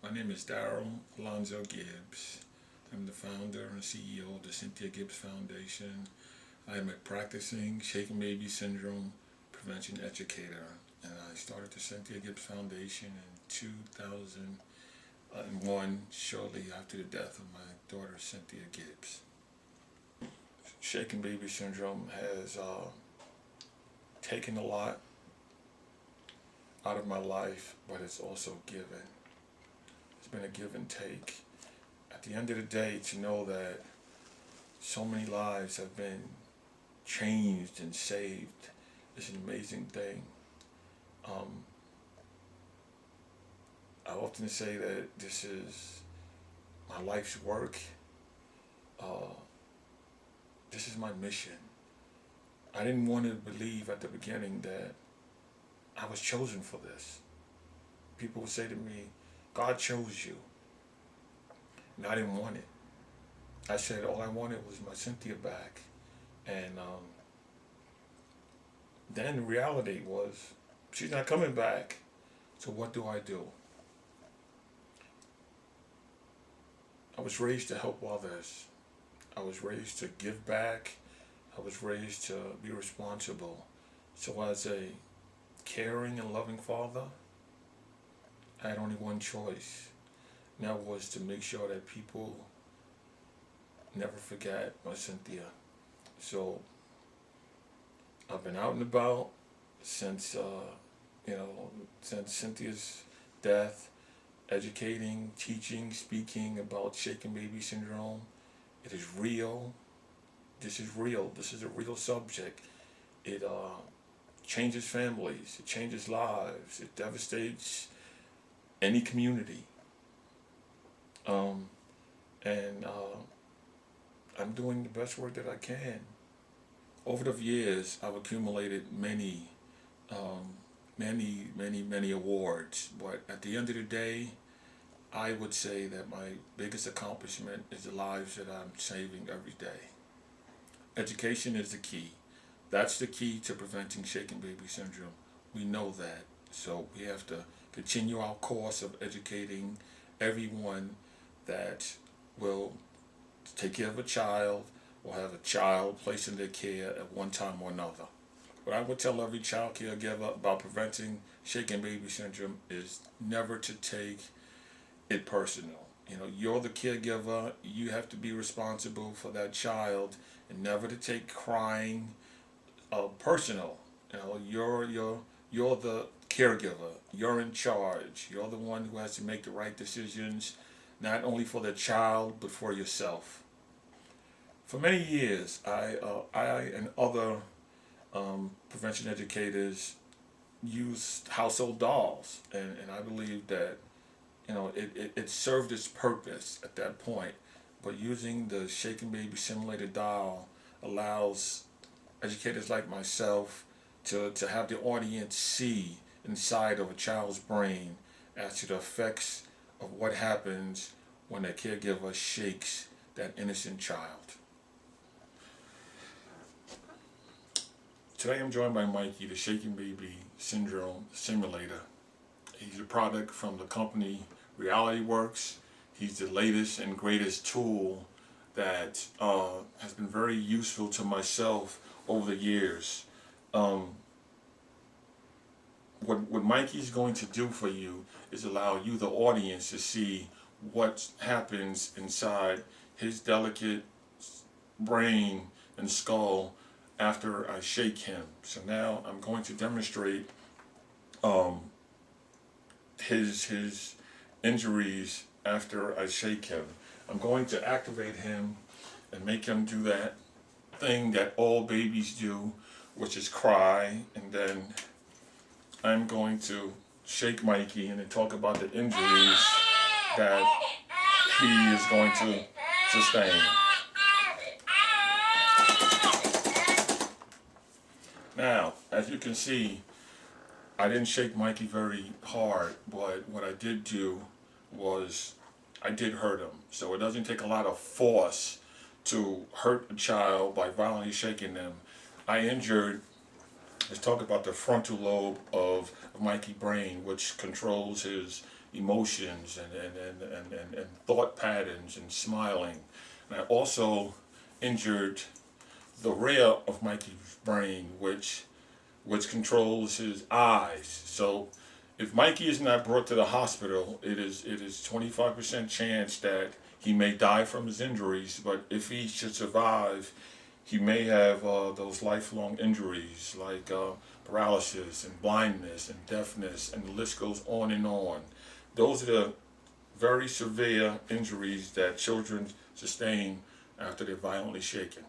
My name is Darryl Gibbs. I'm the founder and CEO of the Cynthia Gibbs Foundation. I am a practicing shaken baby syndrome prevention educator, and I started the Cynthia Gibbs Foundation in 2001, shortly after the death of my daughter Cynthia Gibbs. Shaken baby syndrome has taken a lot out of my life, but it's also given. It's been a give and take. At the end of the day, to know that so many lives have been changed and saved is an amazing thing. I often say that this is my life's work. This is my mission. I didn't want to believe at the beginning that I was chosen for this. People would say to me, God chose you. And I didn't want it. I said all I wanted was my Cynthia back. And then the reality was, she's not coming back. So what do? I was raised to help others. I was raised to give back. I was raised to be responsible. So as a caring and loving father, I had only one choice. And that was to make sure that people never forget my Cynthia. So I've been out and about since since Cynthia's death, educating, teaching, speaking about shaken baby syndrome. It is real. This is real. This is a real subject. It changes families. It changes lives. It devastates any community. I'm doing the best work that I can. Over the years, I've accumulated many awards. But at the end of the day, I would say that my biggest accomplishment is the lives that I'm saving every day. Education is the key. That's the key to preventing shaken baby syndrome. We know that. So we have to continue our course of educating everyone that will take care of a child or have a child placed in their care at one time or another. What I would tell every child caregiver about preventing shaken baby syndrome is never to take it personal. You're the caregiver. You have to be responsible for that child, and never to take crying personal. You're the caregiver. You're in charge. You're the one who has to make the right decisions, not only for the child but for yourself. For many years, I and other prevention educators used household dolls, and I believe that it served its purpose at that point. But using the shaken baby simulator doll allows educators like myself to have the audience see inside of a child's brain as to the effects of what happens when a caregiver shakes that innocent child. Today I'm joined by Mikey, the Shaken Baby Syndrome Simulator. He's a product from the company Realityworks. He's the latest and greatest tool that has been very useful to myself over the years. What Mikey's going to do for you is allow you, the audience, to see what happens inside his delicate brain and skull after I shake him. So now I'm going to demonstrate his injuries after I shake him. I'm going to activate him and make him do that thing that all babies do, which is cry, and then I'm going to shake Mikey and then talk about the injuries that he is going to sustain. Now, as you can see, I didn't shake Mikey very hard, but what I did do was I did hurt him. So it doesn't take a lot of force to hurt a child by violently shaking them. I injured, let's talk about the frontal lobe of Mikey's brain, which controls his emotions and thought patterns and smiling. And I also injured the rear of Mikey's brain, which controls his eyes. So if Mikey is not brought to the hospital, it is 25% chance that he may die from his injuries. But if he should survive, he may have those lifelong injuries like paralysis and blindness and deafness, and the list goes on and on. Those are the very severe injuries that children sustain after they're violently shaken.